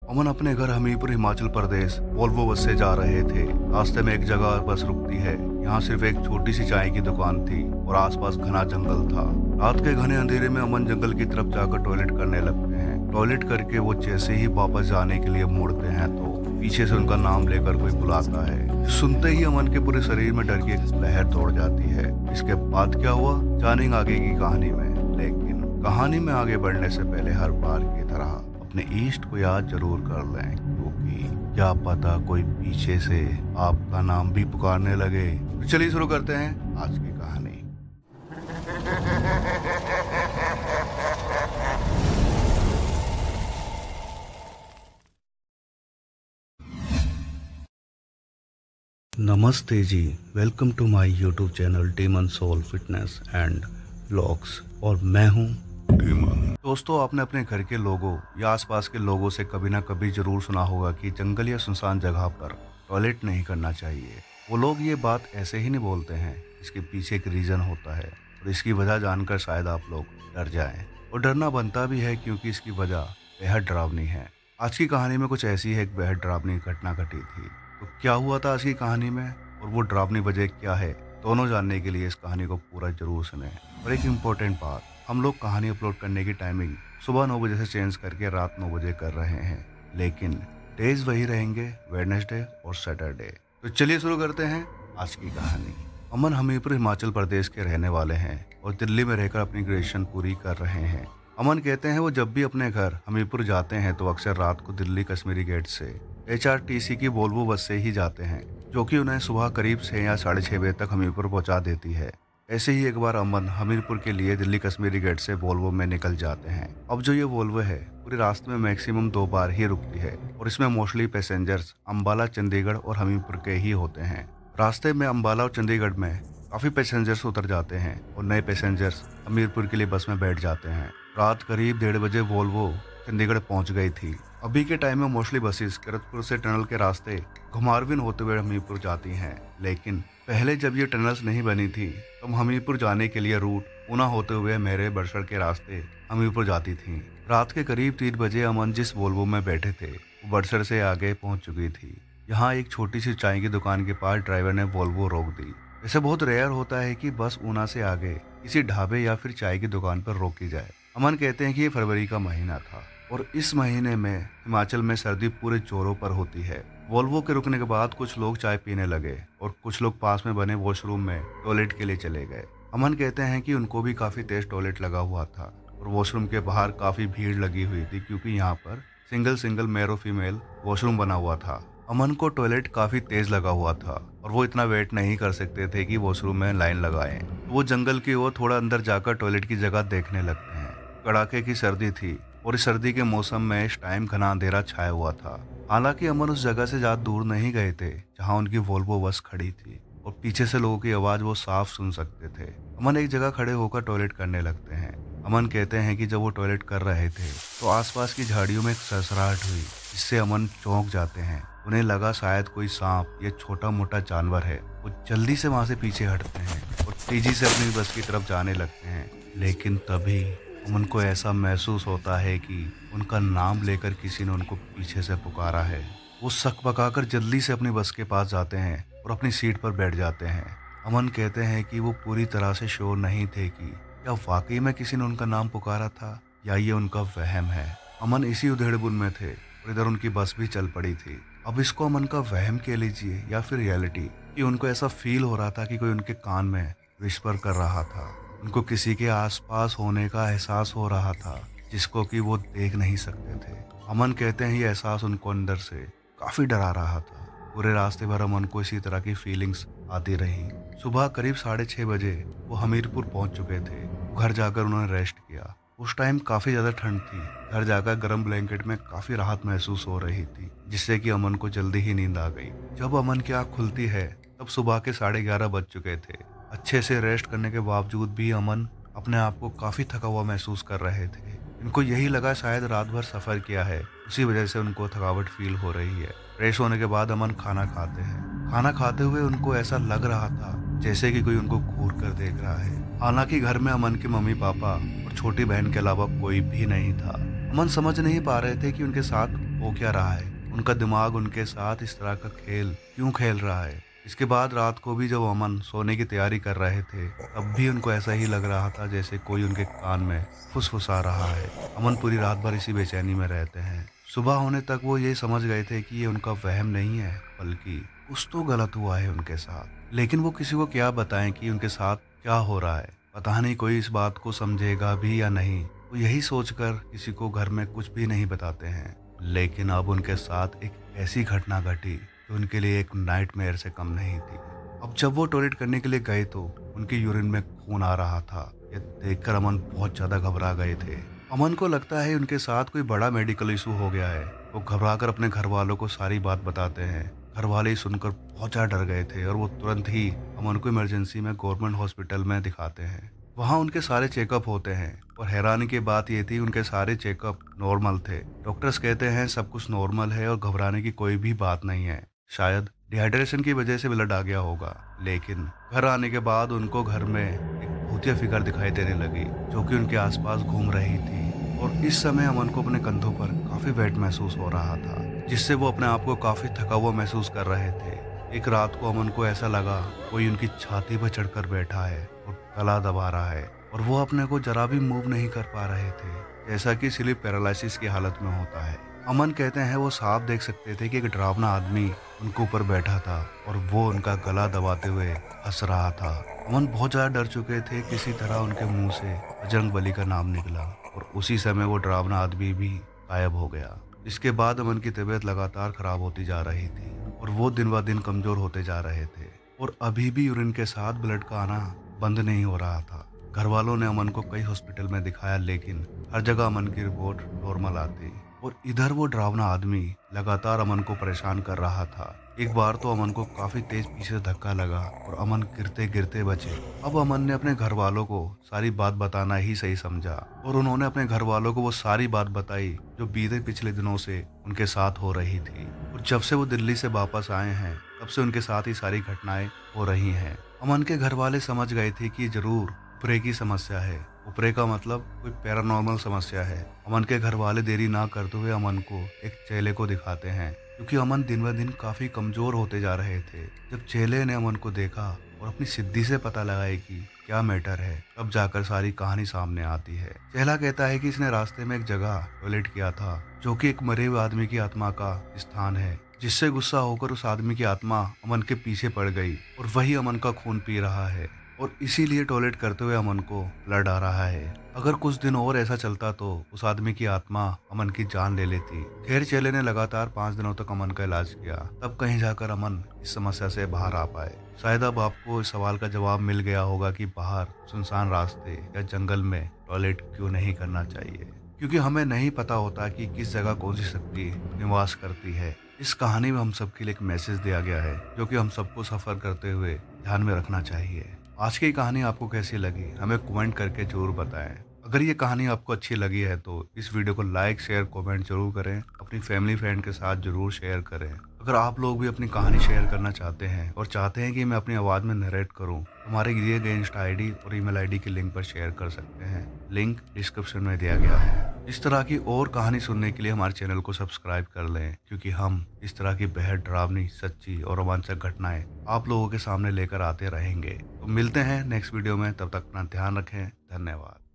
अमन अपने घर Hamirpur Himachal Pradesh Volvo bus से जा रहे थे। रास्ते में एक जगह बस रुकती है। यहाँ सिर्फ एक छोटी सी चाय की दुकान थी और आसपास घना जंगल था। रात के घने अंधेरे में अमन जंगल की तरफ जाकर टॉयलेट करने लगते हैं। टॉयलेट करके वो जैसे ही वापस जाने के लिए मुड़ते हैं तो पीछे से उनका नाम लेकर कोई बुलाता है। सुनते ही अमन के पूरे शरीर में डर की एक लहर दौड़ जाती है। इसके बाद क्या हुआ जानेंगे आगे की कहानी में, लेकिन कहानी में आगे बढ़ने से पहले हर बार की तरह अपने इष्ट को याद जरूर कर लें, क्योंकि क्या पता कोई पीछे से आपका नाम भी पुकारने लगे। तो चलिए शुरू करते हैं आज की कहानी। नमस्ते जी, welcome to my YouTube channel demon soul fitness and vlogs और मैं हूँ डीमन। दोस्तों, आपने अपने घर के लोगों या आसपास के लोगों से कभी ना कभी जरूर सुना होगा कि जंगल या सुनसान जगह पर टॉयलेट नहीं करना चाहिए। वो लोग ये बात ऐसे ही नहीं बोलते हैं, इसके पीछे एक रीज़न होता है और इसकी वजह जानकर शायद आप लोग डर जाएं। और डरना बनता भी है क्योंकि इसकी वजह बेहद डरावनी है। आज की कहानी में कुछ ऐसी है, एक बेहद डरावनी घटना घटी थी। तो क्या हुआ था आज की कहानी में और वो डरावनी वजह क्या है, दोनों जानने के लिए इस कहानी को पूरा जरूर सुने। और एक इम्पोर्टेंट बात, हम लोग कहानी अपलोड करने की टाइमिंग सुबह 9 बजे से चेंज करके रात 9 बजे कर रहे हैं, लेकिन डेज वही रहेंगे, वेडनेसडे और सैटरडे। तो चलिए शुरू करते हैं आज की कहानी। अमन हमीरपुर हिमाचल प्रदेश के रहने वाले हैं और दिल्ली में रहकर अपनी ग्रेजुएशन पूरी कर रहे हैं। अमन कहते हैं वो जब भी अपने घर हमीरपुर जाते हैं तो अक्सर रात को दिल्ली कश्मीरी गेट से HRTC की वोल्वो बस से ही जाते हैं, जो कि उन्हें सुबह करीब 6 या 6:30 बजे तक हमीरपुर पहुंचा देती है। ऐसे ही एक बार अमन हमीरपुर के लिए दिल्ली कश्मीरी गेट से वोल्वो में निकल जाते हैं। अब जो ये वोल्वो है पूरे रास्ते में मैक्सिमम 2 बार ही रुकती है और इसमें मोस्टली पैसेंजर्स अम्बाला, चंडीगढ़ और हमीरपुर के ही होते हैं। रास्ते में अम्बाला और चंडीगढ़ में काफ़ी पैसेंजर्स उतर जाते हैं और नए पैसेंजर्स हमीरपुर के लिए बस में बैठ जाते हैं। रात करीब 1:30 बजे वोल्वो चंडीगढ़ पहुंच गई थी। अभी के टाइम में मोस्टली बसेस किरतपुर से टनल के रास्ते घुमारवीन होते हुए हमीरपुर जाती हैं, लेकिन पहले जब ये टनल्स नहीं बनी थी तो हमीरपुर जाने के लिए रूट ऊना होते हुए मेरे बड़सर के रास्ते हमीरपुर जाती थी। रात के करीब 3 बजे अमन जिस वोल्वो में बैठे थे वो बड़सर से आगे पहुंच चुकी थी। यहाँ एक छोटी सी चाय की दुकान के पास ड्राइवर ने वोल्वो रोक दी। ऐसे बहुत रेयर होता है कि बस ऊना से आगे किसी ढाबे या फिर चाय की दुकान पर रोकी जाए। अमन कहते हैं कि ये फरवरी का महीना था और इस महीने में हिमाचल में सर्दी पूरे जोरों पर होती है। वोल्वो के रुकने के बाद कुछ लोग चाय पीने लगे और कुछ लोग पास में बने वॉशरूम में टॉयलेट के लिए चले गए। अमन कहते हैं कि उनको भी काफ़ी तेज टॉयलेट लगा हुआ था और वॉशरूम के बाहर काफ़ी भीड़ लगी हुई थी, क्योंकि यहाँ पर सिंगल मेल और फीमेल वॉशरूम बना हुआ था। अमन को टॉयलेट काफ़ी तेज़ लगा हुआ था और वो इतना वेट नहीं कर सकते थे कि वॉशरूम में लाइन लगाएं। तो वो जंगल की ओर थोड़ा अंदर जाकर टॉयलेट की जगह देखने लगते हैं। कड़ाके की सर्दी थी और इस सर्दी के मौसम में इस टाइम घना अंधेरा छाया हुआ था। हालांकि अमन उस जगह से ज़्यादा दूर नहीं गए थे जहां उनकी वोल्वो बस खड़ी थी और पीछे से लोगों की आवाज़ वो साफ सुन सकते थे। अमन एक जगह खड़े होकर टॉयलेट करने लगते हैं। अमन कहते हैं कि जब वो टॉयलेट कर रहे थे तो आसपास की झाड़ियों में एक सरसराहट हुई, जिससे अमन चौंक जाते हैं। उन्हें लगा शायद कोई सांप या छोटा मोटा जानवर है। वो जल्दी से वहाँ से पीछे हटते हैं और तेजी से अपनी बस की तरफ जाने लगते हैं, लेकिन तभी अमन को ऐसा महसूस होता है कि उनका नाम लेकर किसी ने उनको पीछे से पुकारा है। वो शक पकाकर जल्दी से अपनी बस के पास जाते हैं और अपनी सीट पर बैठ जाते हैं। अमन कहते हैं कि वो पूरी तरह से श्योर नहीं थे कि क्या वाकई में किसी ने उनका नाम पुकारा था या ये उनका वहम है। अमन इसी उधेड़बुन में थे और इधर उनकी बस भी चल पड़ी थी। अब इसको अमन का वहम कह लीजिए या फिर रियलिटी, कि उनको ऐसा फील हो रहा था कि कोई उनके कान में विस्पर कर रहा था। उनको किसी के आसपास होने का एहसास हो रहा था, जिसको कि वो देख नहीं सकते थे। अमन कहते हैं ये एहसास उनको अंदर से काफ़ी डरा रहा था। पूरे रास्ते भर अमन को इसी तरह की फीलिंग्स आती रही। सुबह करीब 6:30 बजे वो हमीरपुर पहुंच चुके थे। घर जाकर उन्होंने रेस्ट किया। उस टाइम काफ़ी ज़्यादा ठंड थी। घर जाकर गर्म ब्लैंकेट में काफ़ी राहत महसूस हो रही थी, जिससे कि अमन को जल्दी ही नींद आ गई। जब अमन की आँख खुलती है तब सुबह के 11:30 बज चुके थे। अच्छे से रेस्ट करने के बावजूद भी अमन अपने आप को काफ़ी थका हुआ महसूस कर रहे थे। इनको यही लगा शायद रात भर सफ़र किया है, उसी वजह से उनको थकावट फील हो रही है। फ्रेश होने के बाद अमन खाना खाते हैं। खाना खाते हुए उनको ऐसा लग रहा था जैसे कि कोई उनको घूर कर देख रहा है। हालांकि घर में अमन के मम्मी पापा और छोटी बहन के अलावा कोई भी नहीं था। अमन समझ नहीं पा रहे थे कि उनके साथ हो क्या रहा है, उनका दिमाग उनके साथ इस तरह का खेल क्यों खेल रहा है। इसके बाद रात को भी जब अमन सोने की तैयारी कर रहे थे, तब भी उनको ऐसा ही लग रहा था जैसे कोई उनके कान में फुसफुसा रहा है। अमन पूरी रात भर इसी बेचैनी में रहते हैं। सुबह होने तक वो ये समझ गए थे कि ये उनका वहम नहीं है, बल्कि कुछ तो गलत हुआ है उनके साथ। लेकिन वो किसी को क्या बताएं कि उनके साथ क्या हो रहा है। पता नहीं कोई इस बात को समझेगा भी या नहीं। वो यही सोचकर किसी को घर में कुछ भी नहीं बताते हैं। लेकिन अब उनके साथ एक ऐसी घटना घटी जो उनके लिए एक नाइटमेयर से कम नहीं थी। अब जब वो टॉयलेट करने के लिए गए तो उनके यूरिन में खून आ रहा था। ये देखकर अमन बहुत ज्यादा घबरा गए थे। अमन को लगता है उनके साथ कोई बड़ा मेडिकल इशू हो गया है। वो घबराकर अपने घर वालों को सारी बात बताते हैं। घर वाले सुनकर बहुत ज्यादा डर गए थे और वो तुरंत ही अमन को इमरजेंसी में गवर्नमेंट हॉस्पिटल में दिखाते हैं। वहाँ उनके सारे चेकअप होते हैं और हैरानी की बात ये थी उनके सारे चेकअप नॉर्मल थे। डॉक्टर्स कहते हैं सब कुछ नॉर्मल है और घबराने की कोई भी बात नहीं है। शायद डिहाइड्रेशन की वजह से ब्लड आ गया होगा। लेकिन घर आने के बाद उनको घर में एक भूतिया फिगर दिखाई देने लगी जो कि उनके आसपास घूम रही थी। और इस समय अमन को अपने कंधों पर काफी वेट महसूस हो रहा था, जिससे वो अपने आप को काफी थका हुआ महसूस कर रहे थे। एक रात को अमन को ऐसा लगा कोई उनकी छाती पर चढ़कर बैठा है और गला दबा रहा है और वो अपने को जरा भी मूव नहीं कर पा रहे थे, जैसा कि स्लीप पैरालिसिस की हालत में होता है। अमन कहते हैं वो साफ देख सकते थे कि एक डरावना आदमी उनके ऊपर बैठा था और वो उनका गला दबाते हुए हंस रहा था। अमन बहुत ज्यादा डर चुके थे। किसी तरह उनके मुंह से बजरंगबली का नाम निकला और उसी समय वो डरावना आदमी भी गायब हो गया। इसके बाद अमन की तबीयत लगातार खराब होती जा रही थी और वो दिन ब दिन कमजोर होते जा रहे थे और अभी भी यूरिन के साथ ब्लड का आना बंद नहीं हो रहा था। घर वालों ने अमन को कई हॉस्पिटल में दिखाया, लेकिन हर जगह अमन की रिपोर्ट नॉर्मल आती और इधर वो डरावना आदमी लगातार अमन को परेशान कर रहा था। एक बार तो अमन को काफी तेज पीछे से धक्का लगा और अमन गिरते गिरते बचे। अब अमन ने अपने घर वालों को सारी बात बताना ही सही समझा और उन्होंने अपने घर वालों को वो सारी बात बताई जो बीते पिछले दिनों से उनके साथ हो रही थी। और जब से वो दिल्ली से वापस आए हैं तब से उनके साथ ही सारी घटनाएं हो रही हैं। अमन के घर वाले समझ गए थे कि जरूर उपरे की समस्या है। उपरे का मतलब कोई पैरानॉर्मल समस्या है। अमन के घर वाले देरी ना करते हुए अमन को एक चेले को दिखाते हैं, क्योंकि अमन दिन ब दिन काफी कमजोर होते जा रहे थे। जब चेले ने अमन को देखा और अपनी सिद्धि से पता लगाया कि क्या मैटर है, तब जाकर सारी कहानी सामने आती है। चेला कहता है कि इसने रास्ते में एक जगह टॉयलेट किया था जो कि एक मरे हुए आदमी की आत्मा का स्थान है, जिससे गुस्सा होकर उस आदमी की आत्मा अमन के पीछे पड़ गई और वही अमन का खून पी रहा है और इसीलिए टॉयलेट करते हुए अमन को ब्लड आ रहा है। अगर कुछ दिन और ऐसा चलता तो उस आदमी की आत्मा अमन की जान ले लेती। खैर चेले ने लगातार 5 दिनों तक अमन का इलाज किया, तब कहीं जाकर अमन इस समस्या से बाहर आ पाए। शायद अब आपको इस सवाल का जवाब मिल गया होगा कि बाहर सुनसान रास्ते या जंगल में टॉयलेट क्यों नहीं करना चाहिए, क्योंकि हमें नहीं पता होता कि किस जगह कौन सी शक्ति निवास करती है। इस कहानी में हम सबके लिए एक मैसेज दिया गया है जो कि हम सबको सफर करते हुए ध्यान में रखना चाहिए। आज की कहानी आपको कैसी लगी हमें कमेंट करके जरूर बताएं। अगर ये कहानी आपको अच्छी लगी है तो इस वीडियो को लाइक शेयर कमेंट जरूर करें। अपनी फैमिली फ्रेंड के साथ जरूर शेयर करें। अगर आप लोग भी अपनी कहानी शेयर करना चाहते हैं और चाहते हैं कि मैं अपनी आवाज़ में नरेट करूं, हमारे दिए गए इंस्टा आईडी और ईमेल आईडी के लिंक पर शेयर कर सकते हैं। लिंक डिस्क्रिप्शन में दिया गया है। इस तरह की और कहानी सुनने के लिए हमारे चैनल को सब्सक्राइब कर लें, क्योंकि हम इस तरह की बेहद डरावनी, सच्ची और रोमांचक घटनाएं आप लोगों के सामने लेकर आते रहेंगे। तो मिलते हैं नेक्स्ट वीडियो में, तब तक अपना ध्यान रखें। धन्यवाद।